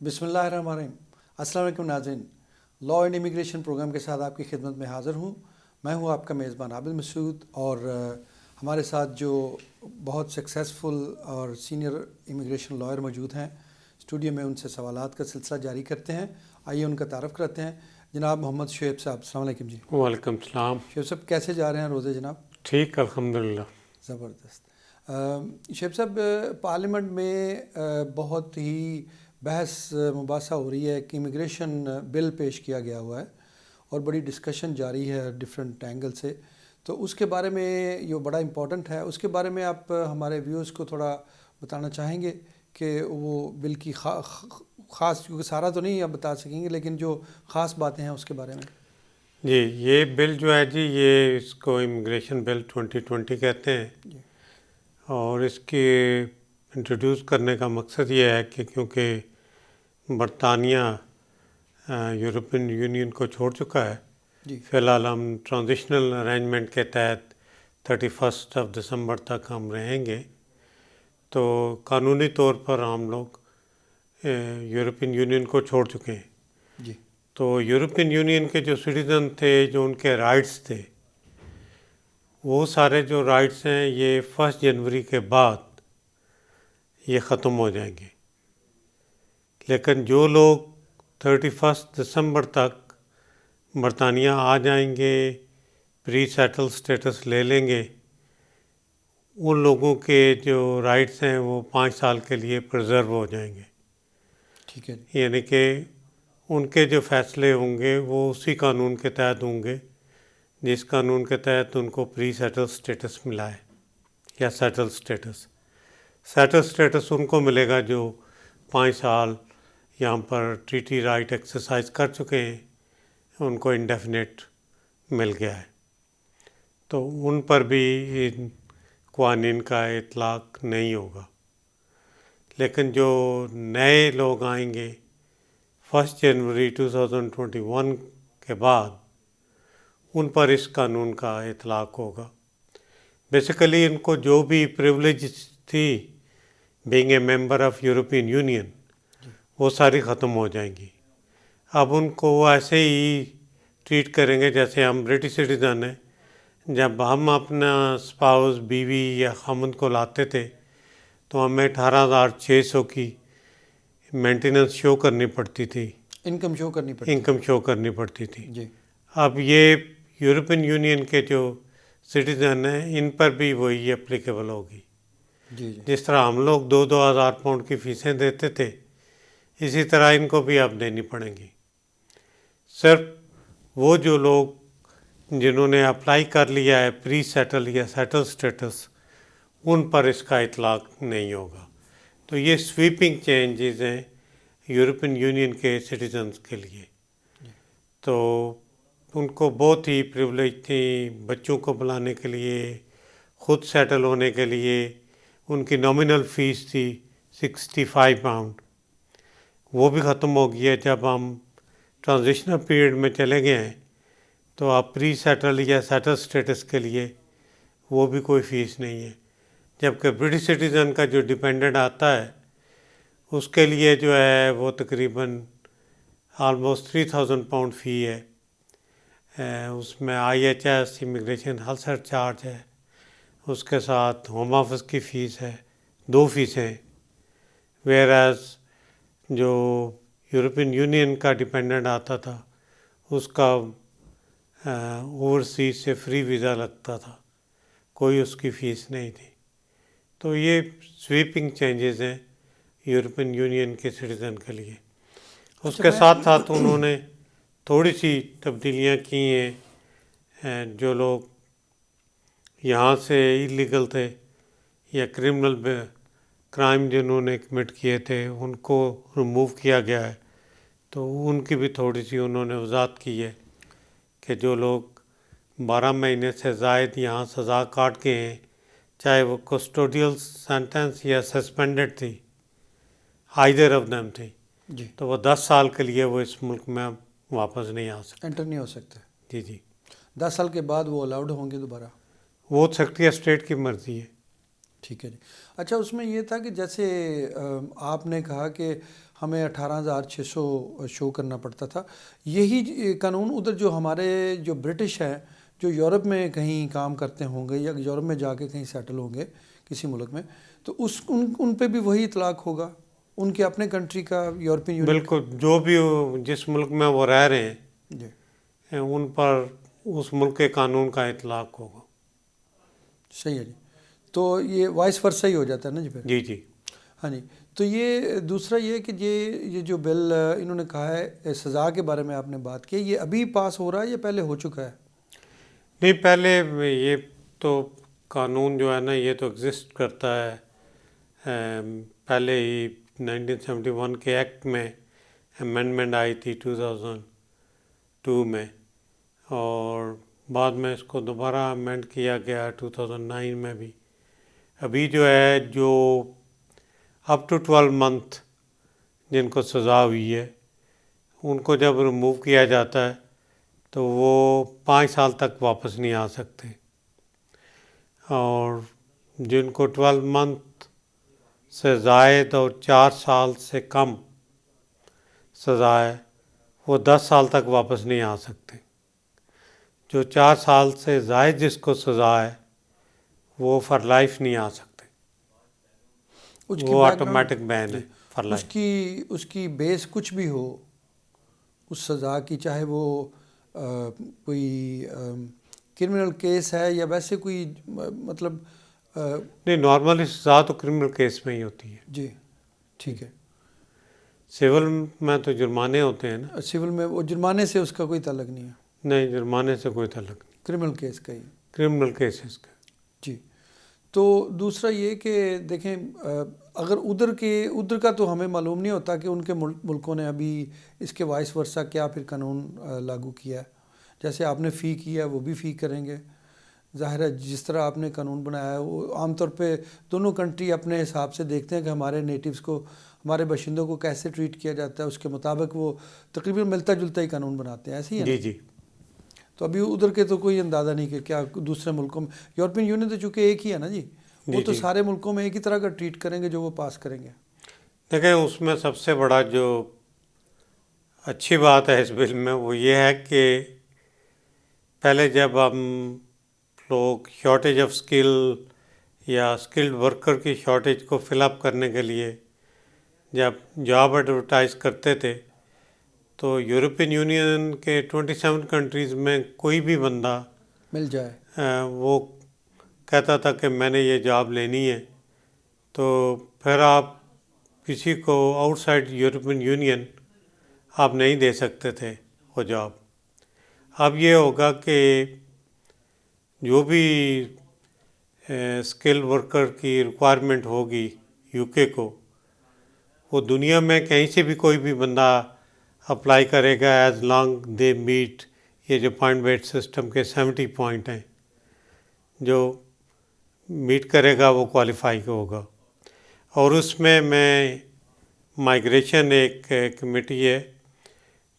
بسم اللہ الرحمن الرحیم۔ السلام علیکم ناظرین، لا اینڈ امیگریشن پروگرام کے ساتھ آپ کی خدمت میں حاضر ہوں۔ میں ہوں آپ کا میزبان عابد مسعود، اور ہمارے ساتھ جو بہت سکسیسفل اور سینئر امیگریشن لائر موجود ہیں اسٹوڈیو میں، ان سے سوالات کا سلسلہ جاری کرتے ہیں۔ آئیے ان کا تعارف کرتے ہیں۔ جناب محمد شعیب صاحب، السلام علیکم جی۔ وعلیکم السلام۔ شعیب صاحب کیسے جا رہے ہیں روزے جناب؟ ٹھیک، الحمدللہ۔ زبردست۔ شعیب صاحب، پارلیمنٹ میں بہت ہی بحث مباحثہ ہو رہی ہے کہ امیگریشن بل پیش کیا گیا ہوا ہے اور بڑی ڈسکشن جاری ہے ڈیفرنٹ اینگل سے، تو اس کے بارے میں یہ بڑا امپورٹنٹ ہے، اس کے بارے میں آپ ہمارے ویورز کو تھوڑا بتانا چاہیں گے کہ وہ بل کی خاص، کیونکہ سارا تو نہیں آپ بتا سکیں گے، لیکن جو خاص باتیں ہیں اس کے بارے میں۔ جی، یہ بل جو ہے جی، یہ اس کو امیگریشن بل 2020 کہتے ہیں، جی اور اس کے انٹروڈیوس کرنے کا مقصد یہ ہے کہ کیونکہ برطانیہ یورپین یونین کو چھوڑ چکا ہے، جی فی الحال ہم ٹرانزیشنل ارینجمنٹ کے تحت 31 دسمبر تک ہم رہیں گے، تو قانونی طور پر ہم لوگ یورپین یونین کو چھوڑ چکے ہیں۔ جی تو یورپین یونین کے جو سٹیزن تھے، جو ان کے رائٹس تھے، وہ سارے جو رائٹس ہیں یہ 1 جنوری کے بعد یہ ختم ہو جائیں گے، لیکن جو لوگ 31 دسمبر تک برطانیہ آ جائیں گے، پری سیٹل سٹیٹس لے لیں گے، ان لوگوں کے جو رائٹس ہیں وہ 5 سال کے لیے پرزرو ہو جائیں گے۔ ٹھیک ہے۔ یعنی کہ ان کے جو فیصلے ہوں گے وہ اسی قانون کے تحت ہوں گے جس قانون کے تحت ان کو پری سیٹل سٹیٹس ملا ہے، یا سیٹل سٹیٹس۔ سیٹل سٹیٹس ان کو ملے گا جو 5 سال یہاں پر ٹریٹی رائٹ ایکسرسائز کر چکے ہیں، ان کو انڈیفینیٹ مل گیا ہے، تو ان پر بھی ان قوانین کا اطلاق نہیں ہوگا۔ لیکن جو نئے لوگ آئیں گے 1 جنوری 2021 کے بعد، ان پر اس قانون کا اطلاق ہوگا۔ بیسیکلی ان کو جو بھی پریولیج تھی being a member of European union, وہ ساری ختم ہو جائیں گی۔ اب ان کو وہ ایسے ہی ٹریٹ کریں گے جیسے ہم برٹش سٹیزن ہیں۔ جب ہم اپنا اسپاؤس، بیوی یا خامند کو لاتے تھے تو ہمیں 18,600 کی مینٹیننس شو کرنی پڑتی تھی، انکم شو کرنی پڑتی انکم شو کرنی پڑتی تھی۔ جی اب یہ یورپین یونین کے جو سٹیزن ہیں ان پر بھی وہی اپلیکیبل ہوگی۔ جی جی جس طرح ہم لوگ 2,000 پاؤنڈ کی فیسیں دیتے تھے، اسی طرح ان کو بھی اب دینی پڑیں گی۔ صرف وہ جو لوگ جنہوں نے اپلائی کر لیا ہے پری سیٹل یا سیٹل سٹیٹس، ان پر اس کا اطلاق نہیں ہوگا۔ تو یہ سویپنگ چینجز ہیں یورپین یونین کے سٹیزنز کے لیے۔ تو ان کو بہت ہی پریولیج تھیں، بچوں کو بلانے کے لیے، خود سیٹل ہونے کے لیے ان کی نامنل فیس تھی 65 پاؤنڈ، وہ بھی ختم ہو گئی ہے۔ جب ہم ٹرانزیشنل پیریڈ میں چلے گئے ہیں تو آپ پری سیٹل یا سیٹل سٹیٹس کے لیے وہ بھی کوئی فیس نہیں ہے، جبکہ برٹش سٹیزن کا جو ڈیپینڈنٹ آتا ہے اس کے لیے جو ہے وہ تقریباً آلموسٹ 3,000 پاؤنڈ فی ہے۔ اس میں IHS امیگریشن ہیلتھ سرچارج ہے، اس کے ساتھ ہوم آفس کی فیس ہے، 2 فیسیں۔ ویئر ایز جو یورپین یونین کا ڈیپینڈنٹ آتا تھا اس کا اوورسیز سے فری ویزا لگتا تھا، کوئی اس کی فیس نہیں تھی۔ تو یہ سویپنگ چینجز ہیں یورپین یونین کے سٹیزن کے لیے۔ اس کے ساتھ ساتھ انہوں نے تھوڑی سی تبدیلیاں کی ہیں۔ جو لوگ یہاں سے ایلیگل تھے یا کرائم جنہوں نے کمٹ کیے تھے ان کو ریموو کیا گیا ہے، تو ان کی بھی تھوڑی سی انہوں نے وضاحت کی ہے کہ جو لوگ 12 مہینے سے زائد یہاں سزا کاٹ کے ہیں، چاہے وہ کسٹوڈیل سینٹنس یا سسپینڈڈ تھی، آئیدر آف دیم تھی، جی تو وہ 10 سال کے لیے وہ اس ملک میں واپس نہیں آ سکتے۔ انٹر نہیں ہو سکتے۔ جی جی، 10 سال کے بعد وہ الاؤڈ ہوں گے دوبارہ؟ وہ سیکرٹری آف اسٹیٹ کی مرضی ہے۔ ٹھیک ہے جی۔ اچھا، اس میں یہ تھا کہ جیسے آپ نے کہا کہ ہمیں 18,600 شو کرنا پڑتا تھا. یہی قانون ادھر جو ہمارے جو برٹش ہیں جو یورپ میں کہیں کام کرتے ہوں گے یا یورپ میں جا کے کہیں سیٹل ہوں گے کسی ملک میں, تو ان پہ بھی وہی اطلاق ہوگا ان کے اپنے کنٹری کا, یورپین یونین. بالکل, جو بھی جس ملک میں وہ رہ رہے ہیں جی ان پر اس ملک کے قانون کا اطلاق ہوگا. صحیح ہے جی. تو یہ وائس ورثہ ہی ہو جاتا ہے نا جی پھر. جی جی ہاں جی. تو یہ دوسرا یہ کہ یہ جو بل انہوں نے کہا ہے سزا کے بارے میں آپ نے بات کی, یہ ابھی پاس ہو رہا ہے یا پہلے ہو چکا ہے؟ نہیں, پہلے یہ تو قانون جو ہے نا یہ تو ایگزسٹ کرتا ہے. پہلے ہی 1971 کے ایکٹ میں امینڈمنٹ آئی تھی 2002 میں, اور بعد میں اس کو دوبارہ امینڈ کیا گیا 2009 میں بھی. ابھی جو ہے جو اپ ٹو 12 منتھ جن کو سزا ہوئی ہے ان کو جب ریموو کیا جاتا ہے تو وہ 5 سال تک واپس نہیں آ سکتے, اور جن کو 12 منتھ سے زائد اور 4 سال سے کم سزا ہے وہ 10 سال تک واپس نہیں آ سکتے. جو 4 سال سے زائد جس کو سزا ہے وہ فار لائف نہیں آ سکتے, وہ آٹومیٹک بین ہے فار لائف. اس کی بیس کچھ بھی ہو اس سزا کی, چاہے وہ کوئی کرمنل کیس ہے یا ویسے کوئی مطلب نہیں, نارملی سزا تو کرمنل کیس میں ہی ہوتی ہے. جی ٹھیک ہے. سول میں تو جرمانے ہوتے ہیں نا. سول میں وہ جرمانے سے اس کا کوئی تعلق نہیں ہے. نہیں, جرمانے سے کوئی تعلق نہیں, کرمنل کیس کا ہی. کرمنل کیسز کا. جی. تو دوسرا یہ کہ دیکھیں اگر ادھر کا تو ہمیں معلوم نہیں ہوتا کہ ان کے ملکوں نے ابھی اس کے وائس ورثہ کیا پھر قانون لاگو کیا ہے. جیسے آپ نے فی کیا ہے وہ بھی فی کریں گے. ظاہر ہے جس طرح آپ نے قانون بنایا ہے وہ عام طور پہ دونوں کنٹری اپنے حساب سے دیکھتے ہیں کہ ہمارے نیٹیوز کو, ہمارے باشندوں کو کیسے ٹریٹ کیا جاتا ہے, اس کے مطابق وہ تقریباً ملتا جلتا ہی قانون بناتے ہیں. ایسے ہی ہے جی جی. تو ابھی ادھر کے تو کوئی اندازہ نہیں کہ کیا دوسرے ملکوں میں, یورپین یونین تو چونکہ ایک ہی ہے نا جی, وہ تو سارے ملکوں میں ایک ہی طرح کا ٹریٹ کریں گے جو وہ پاس کریں گے. دیکھیں اس میں سب سے بڑا جو اچھی بات ہے اس بل میں وہ یہ ہے کہ پہلے جب ہم لوگ شارٹیج آف اسکل یا اسکلڈ ورکر کی شارٹیج کو فل اپ کرنے کے لیے جب جاب ایڈورٹائز کرتے تھے تو یورپین یونین کے 27 کنٹریز میں کوئی بھی بندہ مل جائے وہ کہتا تھا کہ میں نے یہ جاب لینی ہے, تو پھر آپ کسی کو آؤٹ سائڈ یورپین یونین آپ نہیں دے سکتے تھے وہ جاب. اب یہ ہوگا کہ جو بھی اسکل ورکر کی ریکوائرمنٹ ہوگی یو کے کو, وہ دنیا میں کہیں سے بھی کوئی بھی بندہ اپلائی کرے گا ایز لانگ دے میٹ یہ جو پوائنٹ بیٹ سسٹم کے 70 پوائنٹ ہیں, جو میٹ کرے گا وہ کوالیفائی ہوگا. اور اس میں مائگریشن ایک کمیٹی ہے,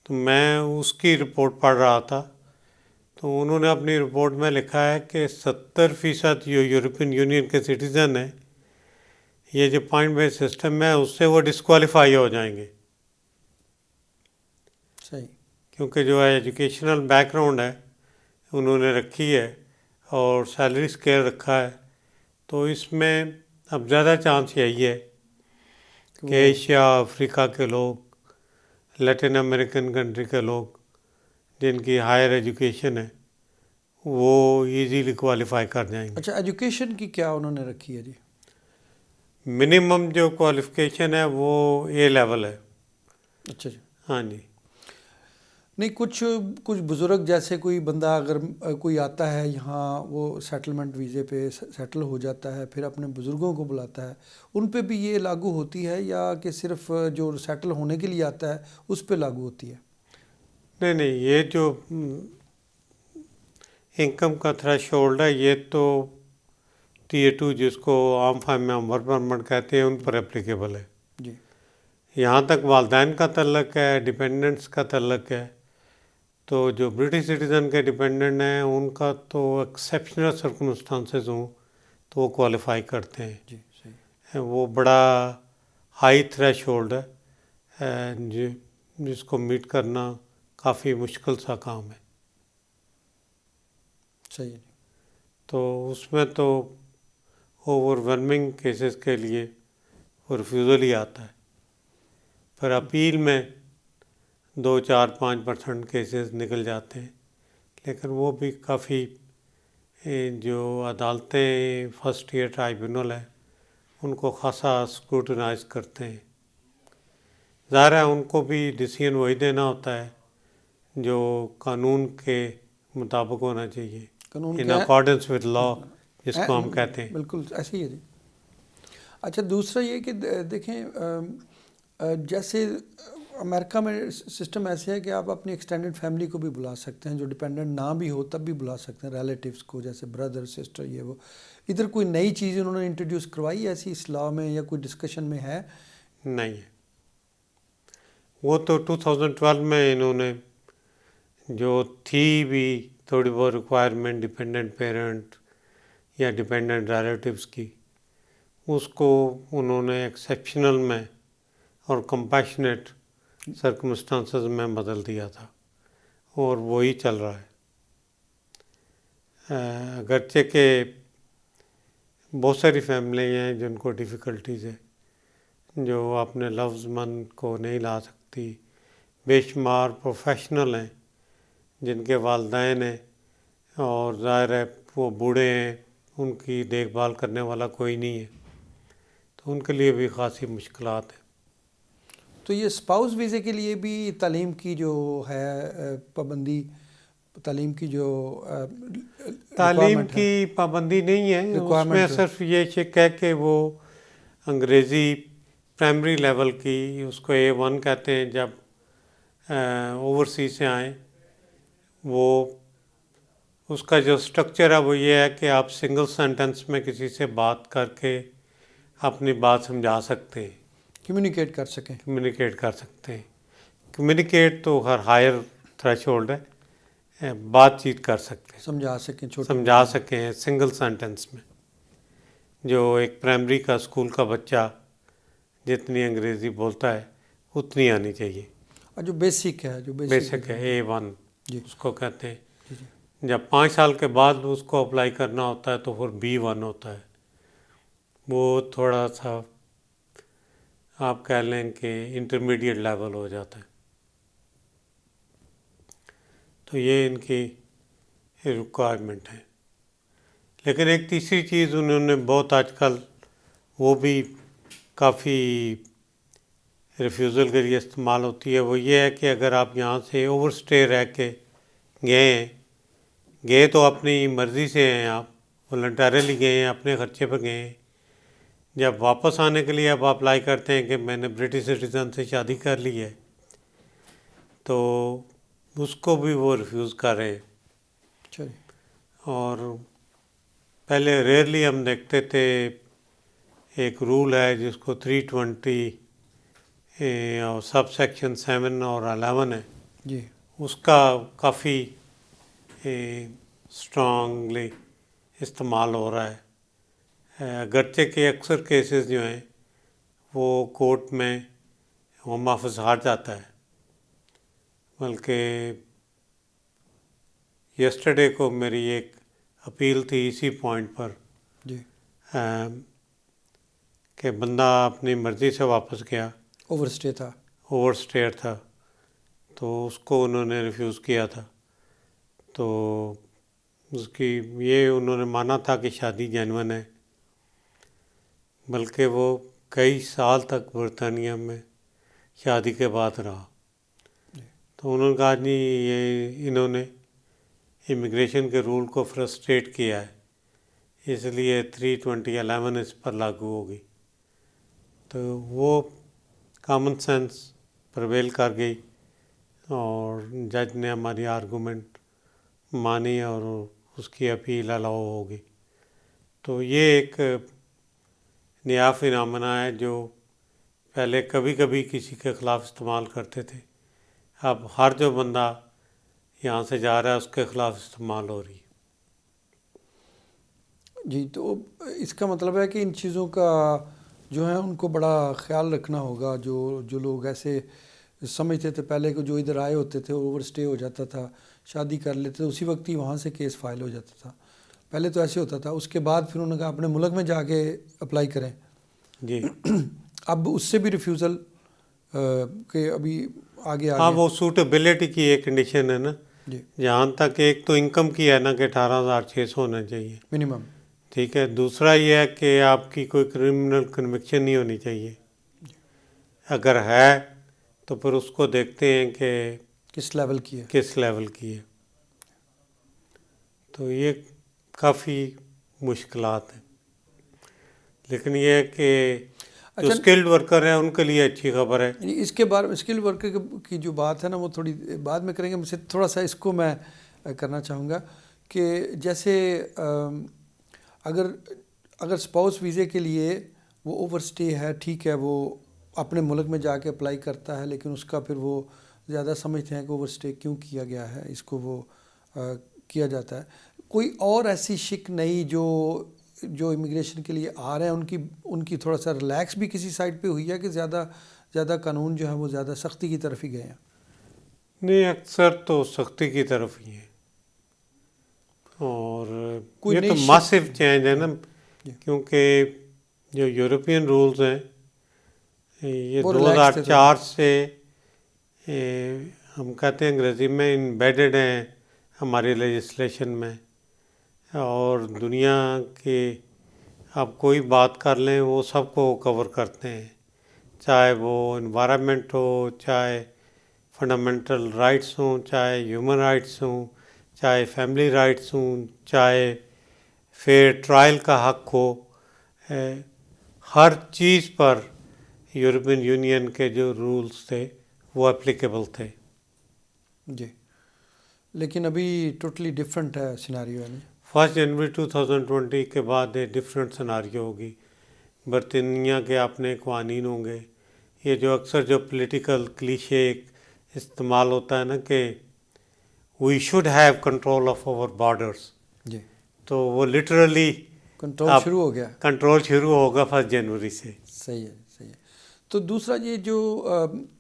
تو میں اس کی رپورٹ پڑھ رہا تھا, تو انہوں نے اپنی رپورٹ میں لکھا ہے کہ 70% جو یورپین یونین کے سٹیزن ہیں یہ جو پوائنٹ بیس سسٹم ہے اس سے وہ ڈسکوالیفائی ہو جائیں گے. صحیح. کیونکہ جو ہے ایجوکیشنل بیک گراؤنڈ ہے انہوں نے رکھی ہے اور سیلری اسکیل رکھا ہے, تو اس میں اب زیادہ چانس یہی ہے کہ ایشیا, افریقہ کے لوگ, لیٹن امریکن کنٹری کے لوگ جن کی ہائر ایجوکیشن ہے وہ ایزیلی کوالیفائی کر جائیں گے. اچھا, ایجوکیشن کی کیا انہوں نے رکھی ہے جی؟ منیمم جو کوالیفیکیشن ہے وہ اے لیول ہے. اچھا جی. ہاں جی. نہیں, کچھ بزرگ جیسے کوئی بندہ اگر کوئی آتا ہے یہاں وہ سیٹلمنٹ ویزے پہ سیٹل ہو جاتا ہے پھر اپنے بزرگوں کو بلاتا ہے, ان پہ بھی یہ لاگو ہوتی ہے یا کہ صرف جو سیٹل ہونے کے لیے آتا ہے اس پہ لاگو ہوتی ہے؟ نہیں, یہ جو انکم کا تھریش ہولڈ ہے یہ تو Tier 2 جس کو عام فارم میں ورک پرمٹ کہتے ہیں ان پر اپلیکیبل ہے. جی. یہاں تک والدین کا تعلق ہے, ڈیپینڈنٹس کا تعلق ہے, تو جو برٹش سٹیزن کے ڈیپینڈنٹ ہیں ان کا تو ایکسیپشنل سرکمسٹانسز ہوں تو وہ کوالیفائی کرتے ہیں. جی صحیح. وہ بڑا ہائی تھریش ہولڈ ہے, جس کو میٹ کرنا کافی مشکل سا کام ہے. صحیح ہے. تو اس میں تو اوور ویلمنگ کیسز کے لیے وہ ریفیوزل ہی آتا ہے. پر اپیل میں 2-4-5% کیسز نکل جاتے ہیں، لیکن وہ بھی کافی جو عدالتیں فرسٹ ایئر ٹرائبیونل ہے ان کو خاصا اسکروٹنائز کرتے ہیں. ظاہر ہے ان کو بھی ڈیسیژن وہی دینا ہوتا ہے جو قانون کے مطابق ہونا چاہیے، قانون ان کیا اکارڈنس ود لا جس کو ہم کہتے ہیں. بالکل ایسے ہی ہے جی. اچھا دوسرا یہ کہ دیکھیں جیسے امریکہ میں سسٹم ایسے ہے کہ آپ اپنی ایکسٹینڈڈ فیملی کو بھی بلا سکتے ہیں، جو ڈپینڈنٹ نہ بھی ہو تب بھی بلا سکتے ہیں، ریلیٹیوز کو، جیسے بردر سسٹر یہ وہ. ادھر کوئی نئی چیز انہوں نے انٹروڈیوس کروائی ایسی اس لا میں یا کوئی ڈسکشن میں ہے؟ نہیں ہے. وہ تو 2012 میں انہوں نے جو تھی بھی تھوڑی بہت ریکوائرمنٹ ڈپینڈنٹ پیرنٹ یا ڈپینڈنٹ ریلیٹیوز کی، اس کو انہوں نے ایکسیپشنل میں اور کمپیشنیٹ سرکمسٹانسز میں بدل دیا تھا، اور وہی چل رہا ہے. اگرچہ کہ بہت ساری فیملی ہیں جن کو ڈیفیکلٹیز ہے، جو اپنے لفظ من کو نہیں لا سکتی. بے شمار پروفیشنل ہیں جن کے والدین ہیں اور ظاہر ہے وہ بوڑھے ہیں، ان کی دیکھ بھال کرنے والا کوئی نہیں ہے، تو ان کے لیے بھی خاصی مشکلات ہیں. تو یہ اسپاؤس ویزے کے لیے بھی تعلیم کی جو ہے پابندی، تعلیم کی جو تعلیم کی پابندی نہیں ہے، اس میں صرف یہ شک ہے کہ وہ انگریزی پرائمری لیول کی، اس کو A1 کہتے ہیں، جب اوورسیز سے آئیں، وہ اس کا جو سٹرکچر ہے وہ یہ ہے کہ آپ سنگل سینٹنس میں کسی سے بات کر کے اپنی بات سمجھا سکتے ہیں، کمیونیکیٹ کر سکتے ہیں. کمیونیکیٹ تو ہائر تھریش ہولڈ ہے، بات چیت کر سکتے ہیں، سمجھا سکیں سنگل سینٹنس میں. جو ایک پرائمری کا اسکول کا بچہ جتنی انگریزی بولتا ہے اتنی آنی چاہیے. جو بیسک ہے A1 اس کو کہتے ہیں. جب 5 سال کے بعد اس کو اپلائی کرنا ہوتا ہے تو پھر B1 ہوتا ہے. وہ تھوڑا سا آپ کہہ لیں کہ انٹرمیڈیٹ لیول ہو جاتا ہے. تو یہ ان کی ریکوائرمنٹ ہے. لیکن ایک تیسری چیز انہوں نے بہت آج کل وہ بھی کافی ریفیوزل کے لیے استعمال ہوتی ہے، وہ یہ ہے کہ اگر آپ یہاں سے اوور اسٹے رہ کے گئے تو اپنی مرضی سے ہیں، آپ والنٹیرلی گئے ہیں، اپنے خرچے پہ گئے ہیں. جب واپس آنے کے لیے آپ اپلائی کرتے ہیں کہ میں نے برٹش سٹیزن سے شادی کر لی ہے، تو اس کو بھی وہ ریفیوز کر رہے ہیں. اور پہلے ریئرلی ہم دیکھتے تھے، ایک رول ہے جس کو 320 اور سب سیکشن 7 اور 11 ہے، اس کا کافی اسٹرانگلی استعمال ہو رہا ہے. اگرچہ کہ اکثر کیسز جو ہیں وہ کورٹ میں ہوم آفس ہار جاتا ہے. بلکہ یسٹرڈے کو میری ایک اپیل تھی اسی پوائنٹ پر کہ بندہ اپنی مرضی سے واپس گیا، اوور اسٹے تھا، تو اس کو انہوں نے ریفیوز کیا تھا. تو اس کی یہ انہوں نے مانا تھا کہ شادی جینون ہے، بلکہ وہ کئی سال تک برطانیہ میں شادی کے بعد رہا. تو انہوں نے کہا نہیں، یہ انہوں نے امیگریشن کے رول کو فرسٹریٹ کیا ہے، اس لیے 320(11) اس پر لاگو ہوگی. تو وہ کامن سینس پرویل کر گئی اور جج نے ہماری آرگومنٹ مانی اور اس کی اپیل الاؤ ہوگی. تو یہ ایک نیا فنامنا ہے جو پہلے کبھی کبھی کسی کے خلاف استعمال کرتے تھے، اب ہر جو بندہ یہاں سے جا رہا ہے اس کے خلاف استعمال ہو رہی ہے. جی، تو اس کا مطلب ہے کہ ان چیزوں کا جو ہیں ان کو بڑا خیال رکھنا ہوگا. جو لوگ ایسے سمجھتے تھے پہلے کہ جو ادھر آئے ہوتے تھے اوور اسٹے ہو جاتا تھا, شادی کر لیتے تھے, اسی وقت ہی وہاں سے کیس فائل ہو جاتا تھا. پہلے تو ایسے ہوتا تھا. اس کے بعد پھر انہوں نے کہا اپنے ملک میں جا کے اپلائی کریں. جی اب اس سے بھی ریفیوزل کہ ابھی آگے ہاں وہ سوٹیبلٹی کی ایک کنڈیشن ہے نا, جی جہاں تک ایک تو انکم کی ہے نا کہ 18,600 ہونا چاہیے, منیمم. ٹھیک ہے. دوسرا یہ ہے کہ آپ کی کوئی کرمنل کنوکشن نہیں ہونی چاہیے. اگر ہے تو پھر اس کو دیکھتے ہیں کہ کس لیول کی ہے. کس لیول کی ہے. تو یہ کافی مشکلات ہیں, لیکن یہ ہے کہ جو اسکلڈ ورکر ہیں ان کے لیے اچھی خبر ہے. یعنی اس کے بارے میں اسکل ورکر کی جو بات ہے نا وہ تھوڑی بعد میں کریں گے. مجھ سے تھوڑا سا اس کو میں کرنا چاہوں گا کہ جیسے اگر اسپاؤس ویزے کے لیے وہ اوور اسٹے ہے, ٹھیک ہے, وہ اپنے ملک میں جا کے اپلائی کرتا ہے, لیکن اس کا پھر وہ زیادہ سمجھتے ہیں کہ اوور اسٹے کیوں کیا گیا ہے, اس کو وہ کیا جاتا ہے. کوئی اور ایسی شک نہیں جو امیگریشن کے لیے آ رہے ہیں ان کی تھوڑا سا ریلیکس بھی کسی سائڈ پہ ہوئی ہے کہ زیادہ قانون جو ہے وہ زیادہ سختی کی طرف ہی گئے ہیں؟ نہیں, اکثر تو سختی کی طرف ہی ہے. اور یہ تو ماسو چینج ہے نا, کیونکہ جو یورپین رولز ہیں یہ 2004 سے ہم کہتے ہیں انگریزی میں امبیڈڈ ہیں ہماری لیجسلیشن میں, اور دنیا کے آپ کوئی بات کر لیں وہ سب کو کور کرتے ہیں, چاہے وہ انوائرمنٹ ہو, چاہے فنڈامنٹل رائٹس ہوں, چاہے ہیومن رائٹس ہوں, چاہے فیملی رائٹس ہوں, چاہے فیئر ٹرائل کا حق ہو. ہر چیز پر یورپین یونین کے جو رولز تھے وہ اپلیکیبل تھے. جی, لیکن ابھی ٹوٹلی ڈفرینٹ ہے سیناریو ہے. 1 جنوری 2020 کے بعد ایک ڈفرینٹ سیناریو ہوگی. برطانیہ کے اپنے قوانین ہوں گے. یہ جو اکثر جو پولیٹیکل کلیشے استعمال ہوتا ہے نا کہ we should have control of over borders, جی, تو وہ لٹرلی کنٹرول شروع ہو گیا. کنٹرول شروع ہوگا 1 جنوری سے. صحیح ہے, صحیح ہے. تو دوسرا یہ جو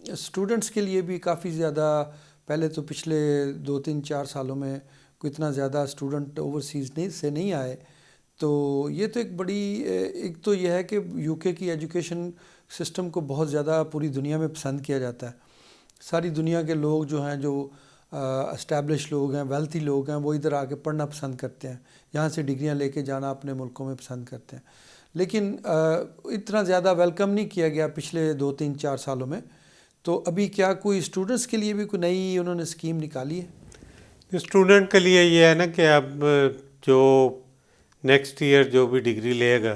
اسٹوڈنٹس کے لیے بھی کافی زیادہ, پہلے تو پچھلے 2-3-4 سالوں میں کوئی اتنا زیادہ اسٹوڈنٹ اوورسیز سے نہیں آئے, تو یہ تو ایک بڑی ایک تو یہ ہے کہ یو کے کی ایجوکیشن سسٹم کو بہت زیادہ پوری دنیا میں پسند کیا جاتا ہے. ساری دنیا کے لوگ جو ہیں, جو اسٹیبلش لوگ ہیں, ویلتھی لوگ ہیں, وہ ادھر آ کے پڑھنا پسند کرتے ہیں, یہاں سے ڈگریاں لے کے جانا اپنے ملکوں میں پسند کرتے ہیں. لیکن اتنا زیادہ ویلکم نہیں کیا گیا پچھلے 2-3-4 سالوں میں. تو ابھی کیا کوئی اسٹوڈنٹس کے لیے بھی کوئی نئی انہوں نے اسکیم نکالی ہے؟ اسٹوڈنٹ کے لیے یہ ہے نا کہ اب جو نیکسٹ ایئر جو بھی ڈگری لے گا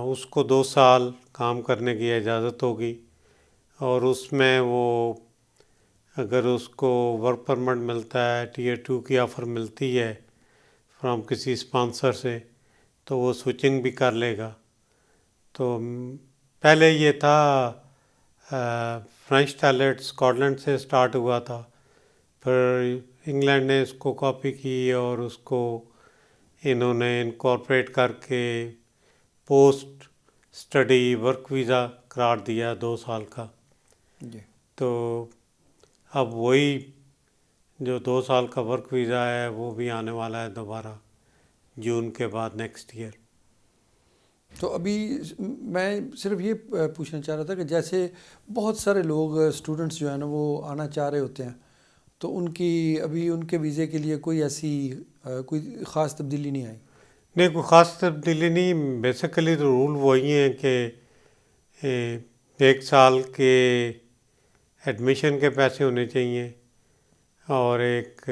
اس کو 2 سال کام کرنے کی اجازت ہوگی, اور اس میں وہ اگر اس کو ورک پرمٹ ملتا ہے, Tier 2 کی آفر ملتی ہے فرام کسی اسپانسر سے, تو وہ سوئچنگ بھی کر لے گا. تو پہلے یہ تھا فرینچ ٹیلنٹ اسکاٹ لینڈ سے اسٹارٹ ہوا تھا, پھر انگلینڈ نے اس کو کاپی کی اور اس کو انہوں نے انکارپوریٹ کر کے پوسٹ اسٹڈی ورک ویزا قرار دیا 2 سال کا. جی, تو اب وہی جو 2 سال کا ورک ویزا ہے وہ بھی آنے والا ہے دوبارہ جون کے بعد نیکسٹ ایئر. تو ابھی میں صرف یہ پوچھنا چاہ رہا تھا کہ جیسے بہت سارے لوگ اسٹوڈنٹس جو ہیں نا وہ آنا چاہ رہے ہوتے ہیں, تو ابھی ان کے ویزے کے لیے کوئی ایسی کوئی خاص تبدیلی نہیں آئی؟ نہیں, کوئی خاص تبدیلی نہیں. بیسیکلی تو رول وہی ہیں کہ 1 سال کے ایڈمیشن کے پیسے ہونے چاہیے, اور ایک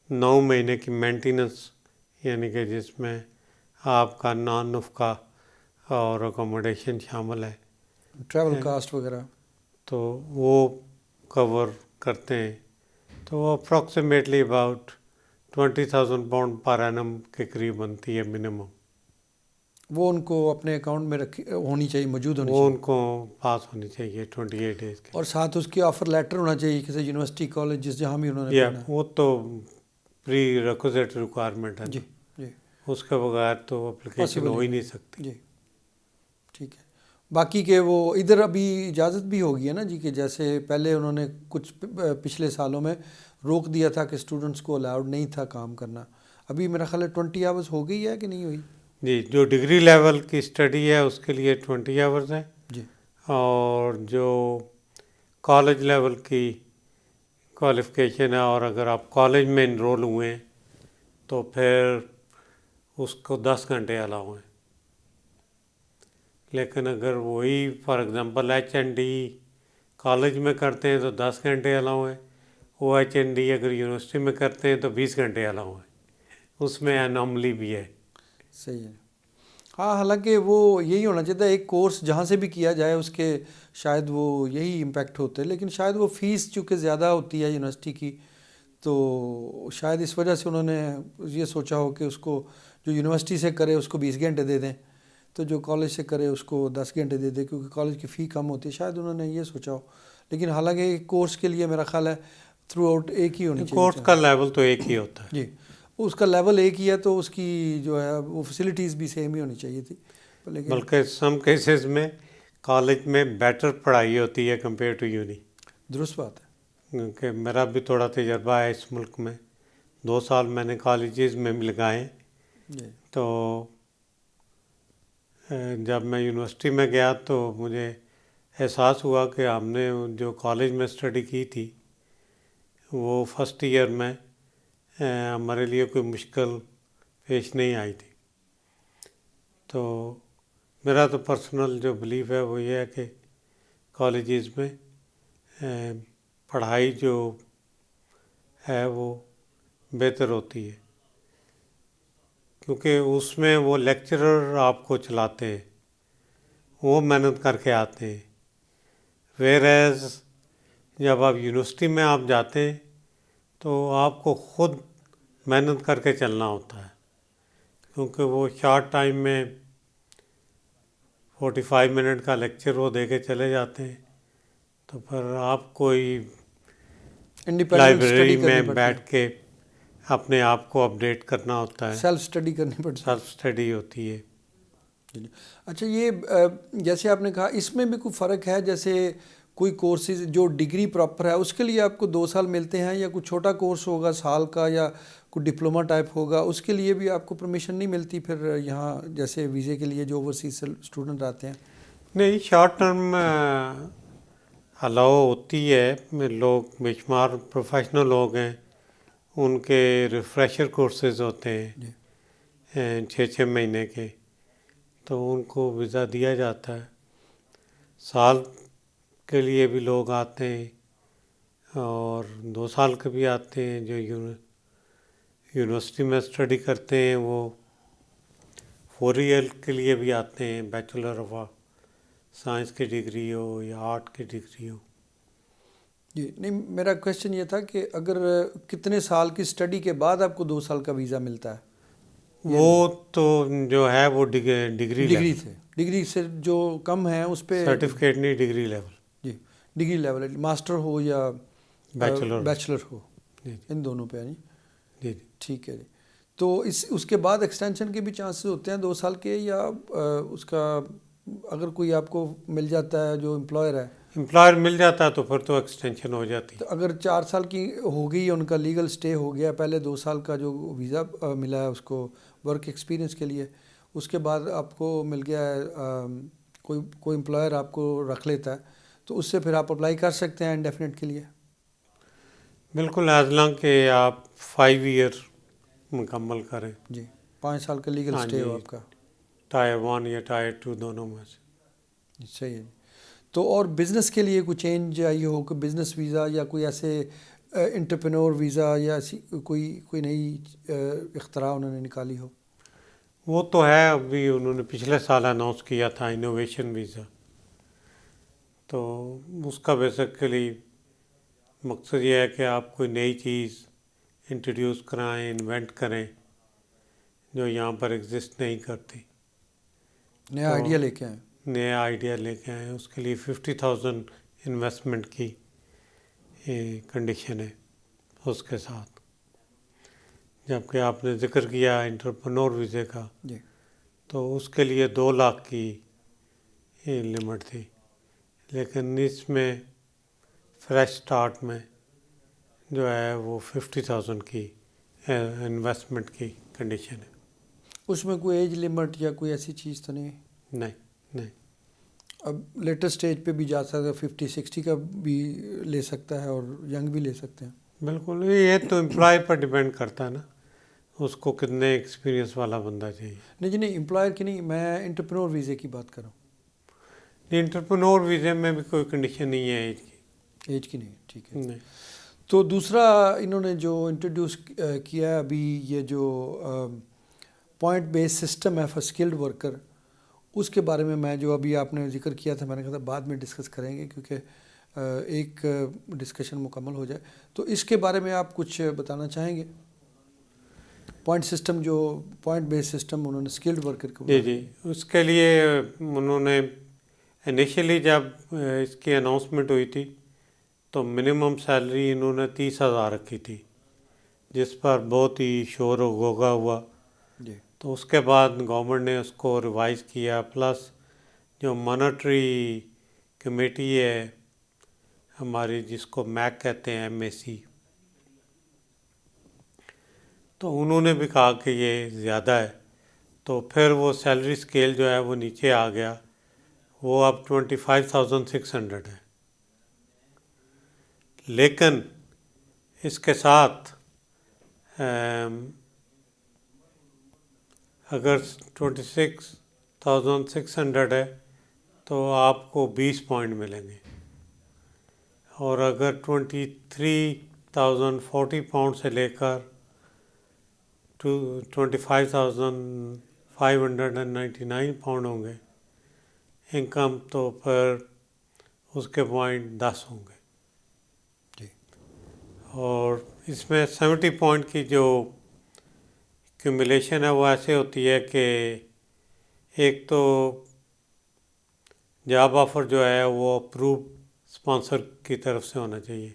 9 مہینے کی مینٹیننس, یعنی کہ جس میں آپ کا نان نفقہ اور اکوموڈیشن شامل ہے, ٹریول کاسٹ وغیرہ, تو وہ کور کرتے ہیں. تو وہ approximately about 20,000 pound per annum کے قریب بنتی ہے منیمم. وہ ان کو اپنے اکاؤنٹ میں ہونی چاہیے, موجود ہونی وہ چاہیے, ان کو پاس ہونی چاہیے 28 ڈیز کے. اور ساتھ اس کی آفر لیٹر ہونا چاہیے کسی یونیورسٹی کالج جہاں بھی انہوں نے پڑھنا ہے. وہ تو پری ریکوزٹ ریکوائرمنٹ ہے. جی, جی, اس کے بغیر تو اپلیکیشن ہو ہی نہیں سکتی. جی, ٹھیک ہے. باقی کہ وہ ادھر ابھی اجازت بھی ہوگی ہے نا جی، کہ جیسے پہلے انہوں نے کچھ پچھلے سالوں میں روک دیا تھا کہ اسٹوڈنٹس کو الاؤڈ نہیں تھا کام کرنا. ابھی میرا خیال ہے 20 آورس ہو گئی ہے کہ نہیں ہوئی؟ جی، جو ڈگری لیول کی اسٹڈی ہے اس کے لیے 20 آورز ہے، جی. اور جو کالج لیول کی کوالیفیکیشن ہے اور اگر آپ کالج میں انرول ہوئے ہیں تو پھر اس کو 10 گھنٹے الاؤ ہیں. لیکن اگر وہی فار ایگزامپل H&D کالج میں کرتے ہیں تو 10 گھنٹے الاؤ ہیں. OH&D اگر یونیورسٹی میں کرتے ہیں تو 20 گھنٹے الاؤ ہیں. اس میں انوملی بھی ہے. صحیح ہے. ہاں، حالانکہ وہ یہی ہونا چاہیے، ایک کورس جہاں سے بھی کیا جائے اس کے شاید وہ یہی امپیکٹ ہوتے ہیں، لیکن شاید وہ فیس چونکہ زیادہ ہوتی ہے یونیورسٹی کی، تو شاید اس وجہ سے انہوں نے یہ سوچا ہو کہ اس کو جو یونیورسٹی سے کرے اس کو 20 گھنٹے دے دیں، تو جو کالج سے کرے اس کو 10 گھنٹے دے دیں، کیونکہ کالج کی فی کم ہوتی ہے. شاید انہوں نے یہ سوچا ہو، لیکن حالانکہ ایک کورس کے لیے میرا خیال ہے تھرو آؤٹ ایک ہی ہونی چاہیے. کورس کا لیول تو ایک ہی ہوتا ہے. جی، اس کا لیول ایک ہی ہے، تو اس کی جو ہے وہ فیسلٹیز بھی سیم ہی ہونی چاہیے تھی. لیکن بلکہ سم کیسز میں کالج میں بیٹر پڑھائی ہوتی ہے کمپیئر ٹو یونی. درست بات ہے. کیونکہ میرا بھی تھوڑا تجربہ ہے اس ملک میں، 2 سال میں نے کالجز میں بھی لگائے. جی. تو جب میں یونیورسٹی میں گیا تو مجھے احساس ہوا کہ ہم نے جو کالج میں اسٹڈی کی تھی وہ فرسٹ ایئر میں ہمارے لیے کوئی مشکل پیش نہیں آئی تھی. تو میرا تو پرسنل جو بلیف ہے وہ یہ ہے کہ کالجز میں پڑھائی جو ہے وہ بہتر ہوتی ہے، کیونکہ اس میں وہ لیکچرر آپ کو چلاتے ہیں، وہ محنت کر کے آتے ہیں. ویئر ایز جب آپ یونیورسٹی میں آپ جاتے ہیں تو آپ کو خود محنت کر کے چلنا ہوتا ہے، کیونکہ وہ شارٹ ٹائم میں 45 منٹ کا لیکچر وہ دے کے چلے جاتے ہیں. تو پھر آپ کوئی انڈیپینڈنٹ اسٹڈی لائبریری کرنی میں پڑتی ہے، بیٹھ کے اپنے آپ کو اپڈیٹ کرنا ہوتا ہے، سیلف اسٹڈی کرنی پڑتی ہے. سیلف اسٹڈی ہوتی ہے. اچھا، یہ جیسے آپ نے کہا اس میں بھی کوئی فرق ہے، جیسے کوئی کورسز جو ڈگری پراپر ہے اس کے لیے آپ کو 2 سال ملتے ہیں، یا کوئی چھوٹا کورس ہوگا سال کا یا کوئی ڈپلوما ٹائپ ہوگا اس کے لیے بھی آپ کو پرمیشن نہیں ملتی پھر یہاں جیسے ویزے کے لیے جو اوورسیز اسٹوڈنٹ آتے ہیں؟ نہیں، شارٹ ٹرم الاؤ ہوتی ہے. لوگ بے شمار پروفیشنل لوگ ہیں، ان کے ریفریشر کورسز ہوتے جی. ہیں 6 مہینے کے، تو ان کو ویزا دیا جاتا ہے. سال کے لیے بھی لوگ آتے ہیں اور 2 سال کے بھی آتے ہیں. جو یونیورسٹی میں اسٹڈی کرتے ہیں وہ 4 ایئر کے لیے بھی آتے ہیں، بیچلر آف سائنس کی ڈگری ہو یا آرٹ کی ڈگری ہو. جی نہیں، میرا کویشچن یہ تھا کہ اگر کتنے سال کی اسٹڈی کے بعد آپ کو 2 سال کا ویزا ملتا ہے؟ وہ تو جو ہے وہ ڈگری لیول، ڈگری سے جو کم ہے اس پہ سرٹیفکیٹ نہیں، ڈگری لیول. جی، ڈگری لیول ماسٹر ہو یا بیچلر. بیچلر ہو، جی ان دونوں پہ. جی جی. ٹھیک ہے جی. تو اس کے بعد ایکسٹینشن کے بھی چانسز ہوتے ہیں 2 سال کے، یا اس کا اگر کوئی آپ کو مل جاتا ہے جو امپلائر ہے، امپلائر مل جاتا ہے تو پھر تو ایکسٹینشن ہو جاتی. تو اگر 4 سال کی ہو گئی ان کا لیگل سٹے ہو گیا، پہلے 2 سال کا جو ویزا ملا ہے اس کو ورک ایکسپیرینس کے لیے، اس کے بعد آپ کو مل گیا ہے کوئی امپلائر آپ کو رکھ لیتا ہے، تو اس سے پھر آپ اپلائی کر سکتے ہیں انڈیفینٹ کے لیے. بالکل، ایز لانگ کہ آپ 5 ایئر مکمل کریں. جی، 5 سال کا لیگل ہاں سٹے جی، ہو آپ کا. ٹائر 1 یا ٹائر 2 دونوں میں سے. صحیح ہے جی. تو اور بزنس کے لیے کوئی چینج آئی ہو کہ بزنس ویزا یا کوئی ایسے انٹرپرینور ویزا یا ایسی کوئی نئی اختراع انہوں نے نکالی ہو؟ وہ تو ہے، ابھی انہوں نے پچھلے سال اناؤنس کیا تھا انوویشن ویزا. تو اس کا بیسیکلی مقصد یہ ہے کہ آپ کوئی نئی چیز انٹروڈیوس کرائیں، انوینٹ کریں جو یہاں پر ایگزسٹ نہیں کرتی. نیا آئیڈیا لے کے آئیں. نیا آئیڈیا لے کے آئیں. اس کے لیے 50,000 انویسٹمنٹ کی کنڈیشن ہے اس کے ساتھ. جبکہ آپ نے ذکر کیا انٹرپرینور ویزے کا، جی. تو اس کے لیے 2 لاکھ کی یہ لمٹ تھی، لیکن اس میں فریش سٹارٹ میں جو ہے وہ 50,000 کی انویسٹمنٹ کی کنڈیشن ہے. اس میں کوئی ایج لمٹ یا کوئی ایسی چیز تو نہیں؟ نہیں. اب لیٹر سٹیج پہ بھی جا سکتا ہے، 50-60 کا بھی لے سکتا ہے اور ینگ بھی لے سکتے ہیں. بالکل، یہ تو امپلائی پر ڈیپینڈ کرتا ہے نا، اس کو کتنے ایکسپیرینس والا بندہ چاہیے. نہیں امپلائر کی نہیں، میں انٹرپرینور ویزے کی بات کر رہا ہوں. انٹرپرینور ویزے میں بھی کوئی کنڈیشن نہیں ہے ایج کی نہیں. ٹھیک ہے. نہیں. تو دوسرا انہوں نے جو انٹروڈیوس کیا ہے ابھی، یہ جو پوائنٹ بیس سسٹم ہے فار اسکلڈ ورکر، اس کے بارے میں جو ابھی آپ نے ذکر کیا تھا، میں نے کہا تھا بعد میں ڈسکس کریں گے کیونکہ ایک ڈسکشن مکمل ہو جائے. تو اس کے بارے میں آپ کچھ بتانا چاہیں گے؟ پوائنٹ سسٹم، جو پوائنٹ بیس سسٹم انہوں نے اسکلڈ ورکر کو. جی، اس کے لیے انہوں نے انیشلی جب اس کی اناؤنسمنٹ ہوئی تھی تو منیمم سیلری انہوں نے 30,000 رکھی تھی، جس پر بہت ہی شور و غوغا ہوا. جی. تو اس کے بعد گورنمنٹ نے اس کو ریوائز کیا، پلس جو مانیٹری کمیٹی ہے ہماری، جس کو میک کہتے ہیں، MAC، تو انہوں نے بھی کہا کہ یہ زیادہ ہے. تو پھر وہ سیلری اسکیل جو ہے وہ نیچے آ گیا، وہ اب 25,600 ہے. لیکن اس کے ساتھ اگر 26,600 ہے تو آپ کو 20 پوائنٹ ملیں گے، اور اگر 23,040 پاؤنڈ سے لے کر 25,599 پاؤنڈ ہوں گے انکم، تو پھر اس کے پوائنٹ 10 ہوں گے. جی. اور اس میں 70 پوائنٹ کی جو کیومولیشن ہے وہ ایسے ہوتی ہے کہ ایک تو جاب آفر جو ہے وہ اپروو اسپانسر کی طرف سے ہونا چاہیے،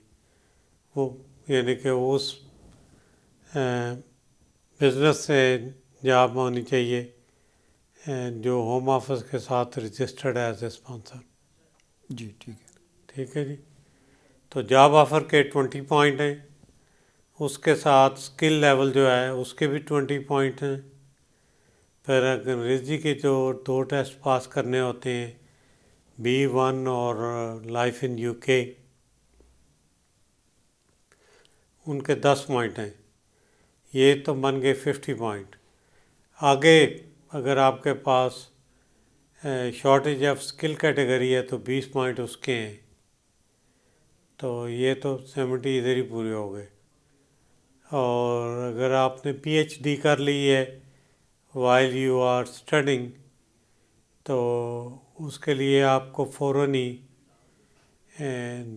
وہ یعنی کہ اس بزنس سے جاب ہونی چاہیے جو ہوم آفس کے ساتھ رجسٹرڈ ہے ایز اے اسپانسر. جی. ٹھیک ہے جی. تو جاب آفر کے 20 پوائنٹ ہیں، اس کے ساتھ اسکل لیول جو ہے اس کے بھی 20 پوائنٹ ہیں. پھر انگریزی کے جو 2 ٹیسٹ پاس کرنے ہوتے ہیں، B1 اور لائف ان UK، ان کے 10 پوائنٹ ہیں. یہ تو بن گئے 50 پوائنٹ. آگے اگر آپ کے پاس شارٹیج آف اسکل کیٹیگری ہے تو 20 پوائنٹ اس کے ہیں، تو یہ تو 70 ادھر ہی پورے ہو گئے. اور اگر آپ نے PhD کر لی ہے while you are studying، تو اس کے لیے آپ کو فوراً ہی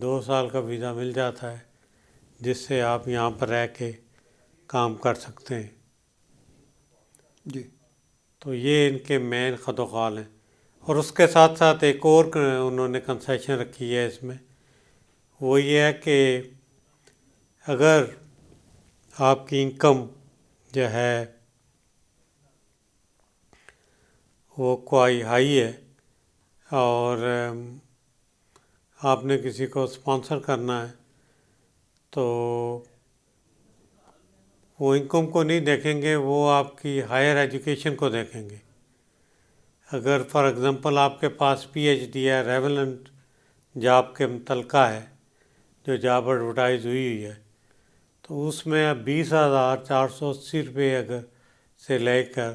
2 سال کا ویزا مل جاتا ہے، جس سے آپ یہاں پر رہ کے کام کر سکتے ہیں. جی. تو یہ ان کے مین خط و خال ہیں. اور اس کے ساتھ ساتھ ایک اور انہوں نے کنسیشن رکھی ہے اس میں، وہ یہ ہے کہ اگر آپ کی انکم جو ہے وہ کوئی ہائی ہے اور آپ نے کسی کو اسپانسر کرنا ہے، تو وہ انکم کو نہیں دیکھیں گے، وہ آپ کی ہائر ایجوکیشن کو دیکھیں گے. اگر فار ایگزامپل آپ کے پاس PhD ہے، ریلیونٹ جاب کے متعلقہ ہے، جو جاب ایڈورٹائز ہوئی ہے، تو اس میں 20,480 روپے اگر سے لے کر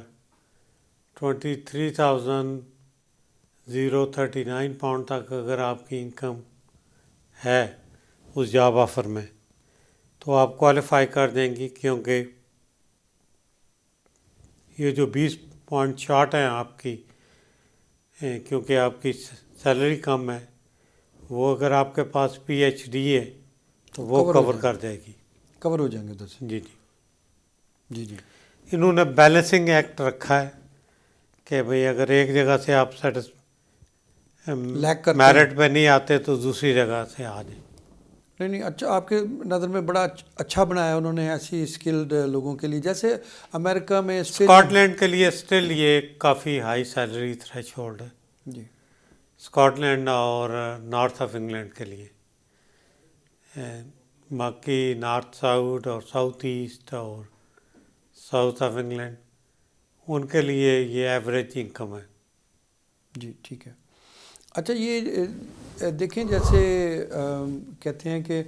23,039 پاؤنڈ تک اگر آپ کی انکم ہے اس جاب آفر میں، تو آپ کوالیفائی کر دیں گی، کیونکہ یہ جو 20 پوائنٹ شارٹ ہیں آپ کی، کیونکہ آپ کی سیلری کم ہے، وہ اگر آپ کے پاس PhD ہے تو وہ کور کر جائے گی، کور ہو جائیں گے ادھر سے. جی. انہوں نے بیلنسنگ ایکٹ رکھا ہے کہ بھئی اگر ایک جگہ سے آپ میرٹ پہ نہیں آتے تو دوسری جگہ سے آ جائیں. نہیں اچھا، آپ کے نظر میں بڑا اچھا بنایا انہوں نے ایسی اسکلڈ لوگوں کے لیے، جیسے امریکہ میں اسکاٹ لینڈ کے لیے اسٹل یہ کافی ہائی سیلری تھریش ہولڈ ہے. جی. اسکاٹ لینڈ اور نارتھ آف انگلینڈ کے لیے. باقی نارتھ ساؤتھ اور ساؤتھ ایسٹ اور ساؤتھ آف انگلینڈ ان کے لیے یہ ایوریج انکم ہے. جی ٹھیک ہے. اچھا یہ دیکھیں جیسے کہتے ہیں کہ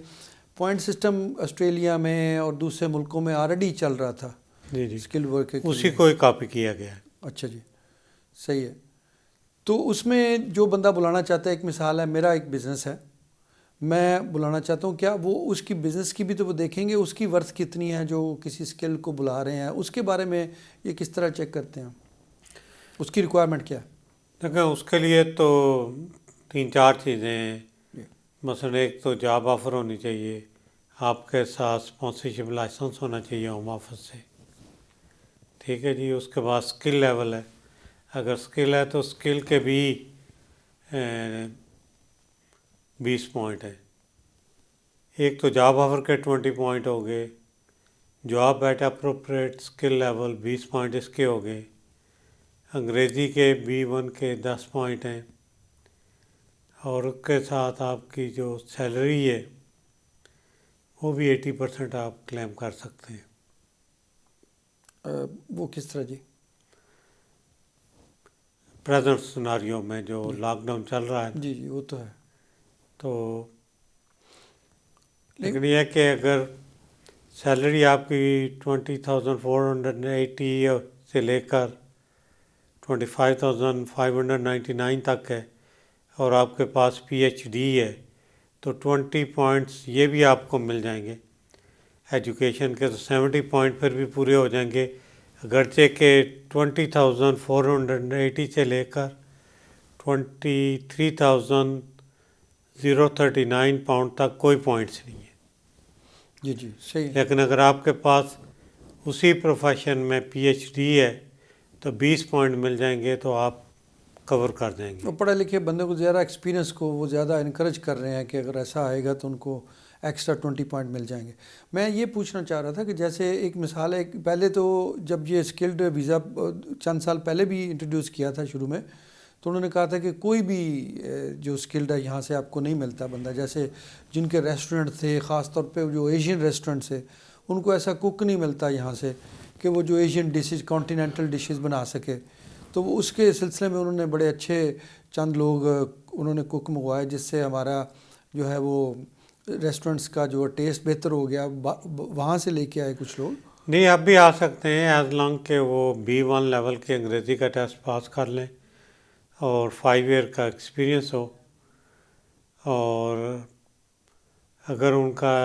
پوائنٹ سسٹم آسٹریلیا میں اور دوسرے ملکوں میں آلریڈی چل رہا تھا. جی اسکل ورک اسی کو ہی کاپی کیا گیا ہے. اچھا جی صحیح ہے. تو اس میں جو بندہ بلانا چاہتا ہے، ایک مثال ہے میرا ایک بزنس ہے، میں بلانا چاہتا ہوں، کیا وہ اس کی بزنس کی بھی تو وہ دیکھیں گے اس کی ورتھ کتنی ہے جو کسی اسکل کو بلا رہے ہیں، اس کے بارے میں یہ کس طرح چیک کرتے ہیں، اس کی ریکوائرمنٹ کیا ہے؟ دیکھیں اس کے لیے تو 3-4 چیزیں ہیں. مثلا ایک تو جاب آفر ہونی چاہیے، آپ کے ساتھ اسپانسرشپ لائسنس ہونا چاہیے ہوم آفس سے. ٹھیک ہے جی. اس کے بعد اسکل لیول ہے، اگر اسکل ہے تو اسکل کے بھی 20 پوائنٹ ہے. ایک تو جاب آفر کے 20 پوائنٹ ہو گئے، job at appropriate skill level 20 point اس کے ہو گئے، انگریزی کے B1 کے 10 پوائنٹ ہیں، اور اس کے ساتھ آپ کی جو سیلری ہے وہ بھی 80% آپ کلیم کر سکتے ہیں. وہ کس طرح جی؟ پریزنٹ سناریو میں جو لاک ڈاؤن چل رہا ہے جی جی وہ تو ہے. تو لیکن یہ ہے کہ اگر سیلری آپ کی 20,480 سے لے کر 25,599 تک ہے اور آپ کے پاس PhD ہے تو 20 پوائنٹس یہ بھی آپ کو مل جائیں گے. ایجوکیشن کے تو 70 پوائنٹ پھر بھی پورے ہو جائیں گے، اگرچہ کہ 20,480 سے لے کر 23,039 پاؤنڈ تک کوئی پوائنٹس نہیں ہے. جی جی صحیح. لیکن اگر آپ کے پاس اسی پروفیشن میں PhD ہے تو 20 پوائنٹ مل جائیں گے تو آپ کور کر دیں گے. وہ پڑھے لکھے بندے کو زیادہ ایکسپیرینس کو وہ زیادہ انکریج کر رہے ہیں کہ اگر ایسا آئے گا تو ان کو ایکسٹرا 20 پوائنٹ مل جائیں گے. میں یہ پوچھنا چاہ رہا تھا کہ جیسے ایک مثال ہے، پہلے تو جب یہ اسکلڈ ویزا چند سال پہلے بھی انٹروڈیوس کیا تھا شروع میں، تو انہوں نے کہا تھا کہ کوئی بھی جو اسکلڈ ہے یہاں سے آپ کو نہیں ملتا بندہ. جیسے جن کے ریسٹورنٹ تھے، خاص طور پہ جو ایشین ریسٹورنٹ سے، ان کو ایسا کوک نہیں ملتا یہاں سے کہ وہ جو ایشین ڈشز کانٹینینٹل ڈشز بنا سکے. تو وہ اس کے سلسلے میں انہوں نے بڑے اچھے چند لوگ انہوں نے کوک منگوائے، جس سے ہمارا جو ہے وہ ریسٹورنٹس کا جو ٹیسٹ بہتر ہو گیا. وہاں سے لے کے آئے کچھ لوگ. نہیں اب بھی آ سکتے ہیں ایز لانگ کہ وہ B1 لیول کے انگریزی کا ٹیسٹ پاس کر لیں اور 5 ایئر کا ایکسپیرینس ہو، اور اگر ان کا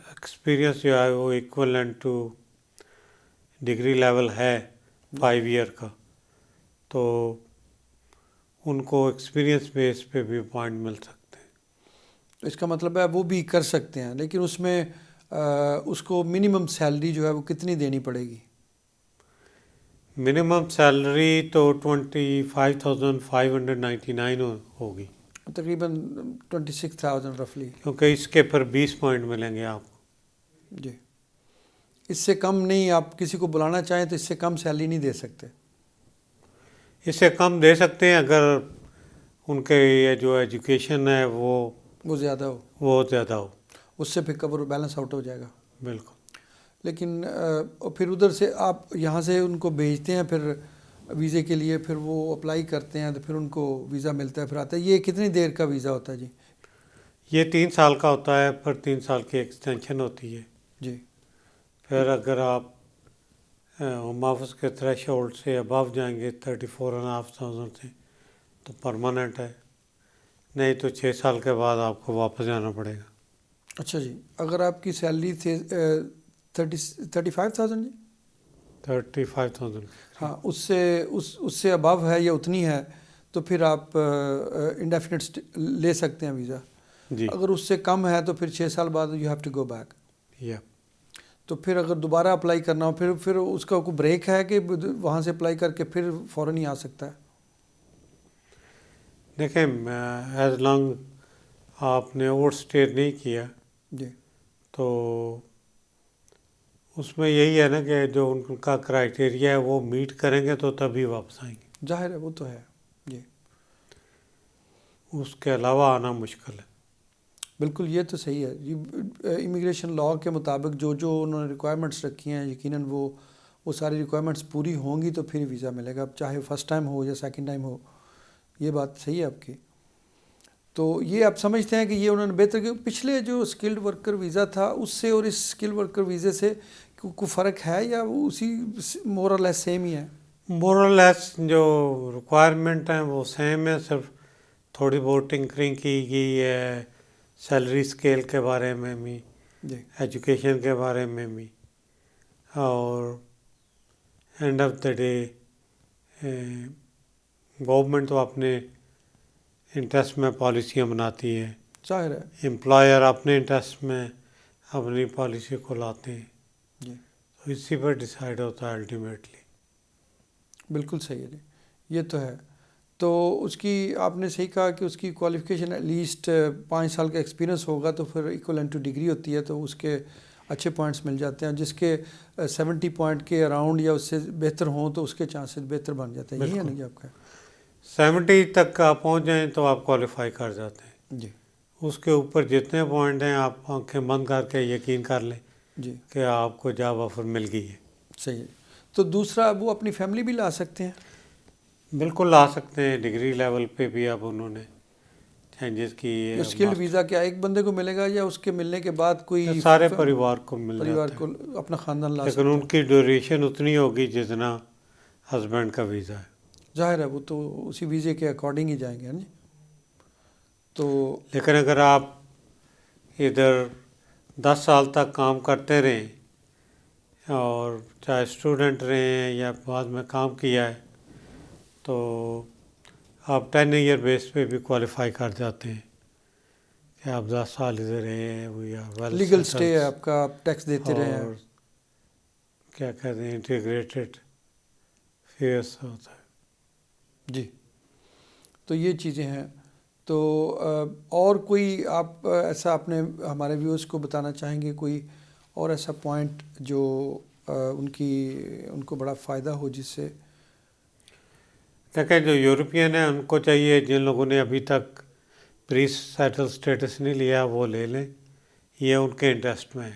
ایکسپیرینس جو ہے وہ ایکولنٹ ٹو ڈگری لیول ہے 5 ایئر کا تو ان کو ایکسپیرینس بیس پہ بھی پوائنٹ مل سکتے ہیں. اس کا مطلب ہے وہ بھی کر سکتے ہیں، لیکن اس میں اس کو منیمم سیلری جو ہے وہ کتنی دینی پڑے گی؟ منیمم سیلری تو 25,599 ہوگی، تقریباً 26,000 رفلی. کیونکہ اس کے پر 20 پوائنٹ ملیں گے آپ کو. جی اس سے کم نہیں، آپ کسی کو بلانا چاہیں تو اس سے کم سیلری نہیں دے سکتے؟ اس سے کم دے سکتے ہیں اگر ان کے یہ جو ایجوکیشن ہے وہ زیادہ ہو، وہ زیادہ ہو. اس سے پھر کور بیلنس آؤٹ ہو جائے گا. بالکل. لیکن پھر ادھر سے آپ یہاں سے ان کو بھیجتے ہیں پھر ویزے کے لیے، پھر وہ اپلائی کرتے ہیں تو پھر ان کو ویزا ملتا ہے، پھر آتا ہے. یہ کتنی دیر کا ویزا ہوتا ہے جی؟ یہ 3 سال کا ہوتا ہے، پھر 3 سال کی ایکسٹینشن ہوتی ہے. جی. پھر اگر آپ ہوم آفس کے تھریش ہولڈ سے ابو جائیں گے 34,500 سے تو پرماننٹ ہے، نہیں تو 6 سال کے بعد آپ کو واپس جانا پڑے گا. اچھا جی. اگر آپ کی سیلری تھے 35,000 جی؟ 35,000. ہاں اس سے ابو ہے یا اتنی ہے تو پھر آپ انڈیفینٹ لے سکتے ہیں ویزا. جی. اگر اس سے کم ہے تو پھر 6 سال بعد you have to go back. یا تو پھر اگر دوبارہ اپلائی کرنا ہو پھر اس کا کوئی بریک ہے کہ وہاں سے اپلائی کر کے پھر فوراً ہی آ سکتا ہے؟ دیکھیں ایز لانگ آپ نے اوور اسٹے نہیں کیا جی تو اس میں یہی ہے نا کہ جو ان کا کرائٹیریا ہے وہ میٹ کریں گے تو تبھی واپس آئیں گے. ظاہر ہے وہ تو ہے. جی. اس کے علاوہ آنا مشکل ہے. بالکل یہ تو صحیح ہے. امیگریشن لاء کے مطابق جو انہوں نے ریکوائرمنٹس رکھی ہیں یقیناً وہ ساری ریکوائرمنٹس پوری ہوں گی تو پھر ویزا ملے گا، اب چاہے فرسٹ ٹائم ہو یا سیکنڈ ٹائم ہو. یہ بات صحیح ہے آپ کی. تو یہ آپ سمجھتے ہیں کہ یہ انہوں نے بہتر کہ پچھلے جو اسکلڈ ورکر ویزا تھا اس سے اور اس اسکل ورکر ویزے سے کوئی فرق ہے یا وہ اسی مور اور لیس سیم ہی ہے؟ مور اور لیس جو ریکوائرمنٹ ہیں وہ سیم ہے، صرف تھوڑی بہت ٹنکرنگ کی گئی ہے سیلری اسکیل کے بارے میں بھی، جی ایجوکیشن کے بارے میں بھی. اور and of the day government تو اپنے انٹرسٹ میں پالیسیاں بناتی ہے، ظاہر ہے. امپلائر اپنے انٹرسٹ میں اپنی پالیسی کو لاتے ہیں، جی تو اسی پر ڈیسائیڈ ہوتا ہے الٹیمیٹلی. بالکل صحیح ہے جی، یہ تو ہے. تو اس کی آپ نے صحیح کہا کہ اس کی کوالیفیکیشن ایٹ لیسٹ 5 سال کا ایکسپیرینس ہوگا تو پھر ایکولنٹ ٹو ڈگری ہوتی ہے تو اس کے اچھے پوائنٹس مل جاتے ہیں. جس کے 70 پوائنٹ کے اراؤنڈ یا اس سے بہتر ہوں تو اس کے چانسز بہتر بن جاتے ہیں. یہی ہے نا جی آپ کا؟ 70 تک آپ پہنچ جائیں تو آپ کوالیفائی کر جاتے ہیں. جی اس کے اوپر جتنے پوائنٹ ہیں آپ آنکھیں بند کر کے یقین کر لیں جی کہ آپ کو جاب آفر مل گئی ہے. صحیح ہے. تو دوسرا وہ اپنی فیملی بھی لا سکتے ہیں؟ بالکل لا سکتے ہیں. ڈگری لیول پہ بھی اب انہوں نے چینجز کی ہے. اسکلڈ ویزا کیا ایک بندے کو ملے گا یا اس کے ملنے کے بعد کوئی سارے پریوار کو مل پریوار جاتا کو ہے، اپنا خاندان لا لیکن سکتے ان ہیں؟ کی ڈیوریشن اتنی ہوگی جتنا ہسبینڈ کا ویزا ہے. ظاہر ہے وہ تو اسی ویزے کے اکارڈنگ ہی جائیں گے نا جی. تو لیکن اگر آپ ادھر 10 سال تک کام کرتے رہیں اور چاہے اسٹوڈنٹ رہیں یا بعد میں کام کیا ہے تو آپ 10 ایئر بیس پہ بھی کوالیفائی کر جاتے ہیں کہ آپ 10 سال ادھر رہے ہیں ویل لیگل سٹے ہے آپ کا، آپ ٹیکس دیتے رہے ہیں. اور کیا کہتے ہیں انٹیگریٹڈ فیئرس ہوتا ہے. جی تو یہ چیزیں ہیں. تو اور کوئی آپ ایسا اپنے ہمارے ویورز کو بتانا چاہیں گے کوئی اور ایسا پوائنٹ جو ان کو بڑا فائدہ ہو جس سے؟ دیکھیں جو یورپین ہیں ان کو چاہیے، جن لوگوں نے ابھی تک پری سیٹل سٹیٹس نہیں لیا وہ لے لیں، یہ ان کے انٹرسٹ میں ہے.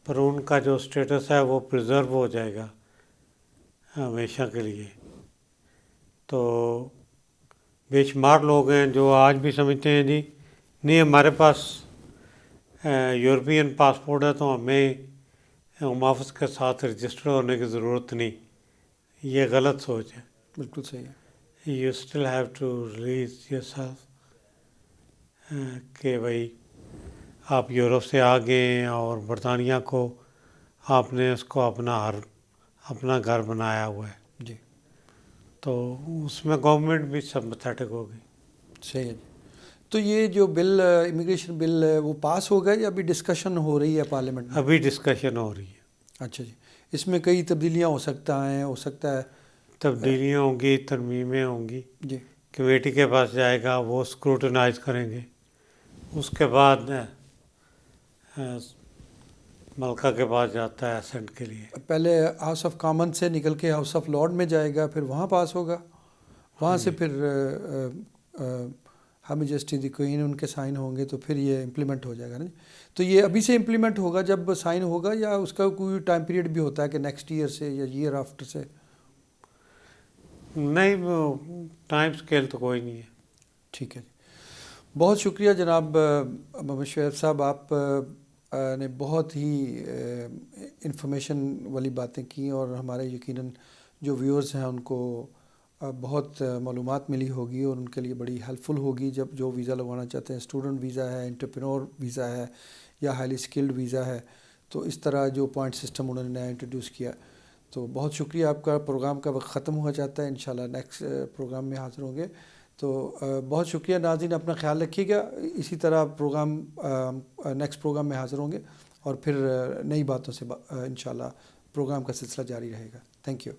پر ان کا جو سٹیٹس ہے وہ پریزرو ہو جائے گا ہمیشہ کے لیے. تو بے شمار لوگ ہیں جو آج بھی سمجھتے ہیں جی نہیں ہمارے پاس یورپین پاسپورٹ ہے تو ہمیں ہوم آفس کے ساتھ رجسٹر ہونے کی ضرورت نہیں. یہ غلط سوچ ہے. بالکل صحیح ہے. You still have to release yourself کہ بھائی آپ یورپ سے آ گئے اور برطانیہ کو آپ نے اس کو اپنا گھر بنایا ہوا ہے. جی تو اس میں گورنمنٹ بھی سمپیتھیٹک ہوگی. صحیح ہے. تو یہ جو بل امیگریشن بل ہے وہ پاس ہو گیا یا ابھی ڈسکشن ہو رہی ہے پارلیمنٹ میں؟ ابھی ڈسکشن ہو رہی ہے. اچھا جی. اس میں کئی تبدیلیاں ہو سکتا ہے تبدیلیاں ہوں گی، ترمیمیں ہوں گی. جی کمیٹی کے پاس جائے گا، وہ اسکروٹنائز کریں گے. اس کے بعد ملکہ کے پاس جاتا ہے اسینٹ کے لیے. پہلے ہاؤس آف کامن سے نکل کے ہاؤس آف لارڈ میں جائے گا، پھر وہاں پاس ہوگا، وہاں سے پھر ہر میجسٹی دی کوئین ان کے سائن ہوں گے تو پھر یہ امپلیمنٹ ہو جائے گا نا. تو یہ ابھی سے امپلیمنٹ ہوگا جب سائن ہوگا یا اس کا کوئی ٹائم پیریڈ بھی ہوتا ہے کہ نیکسٹ ایئر سے یا ایئر آفٹر سے؟ نہیں وہ ٹائم اسکیل تو کوئی نہیں ہے. ٹھیک ہے جی. بہت شکریہ جناب محمد شعیب صاحب، آپ نے بہت ہی انفارمیشن والی باتیں کی اور ہمارے یقیناً جو ویورز ہیں ان کو بہت معلومات ملی ہوگی اور ان کے لیے بڑی ہیلپ فل ہوگی جب جو ویزا لگوانا چاہتے ہیں. اسٹوڈنٹ ویزا ہے، انٹرپرینور ویزا ہے یا ہائیلی اسکلڈ ویزا ہے. تو اس طرح جو پوائنٹ سسٹم انہوں نے نیا انٹروڈیوس کیا. تو بہت شکریہ آپ کا. پروگرام کا وقت ختم ہوا جاتا ہے، انشاءاللہ نیکسٹ پروگرام میں حاضر ہوں گے. تو بہت شکریہ. ناظرین اپنا خیال رکھیے گا. اسی طرح پروگرام نیکسٹ پروگرام میں حاضر ہوں گے اور پھر نئی باتوں سے انشاءاللہ پروگرام کا سلسلہ جاری رہے گا. Thank you.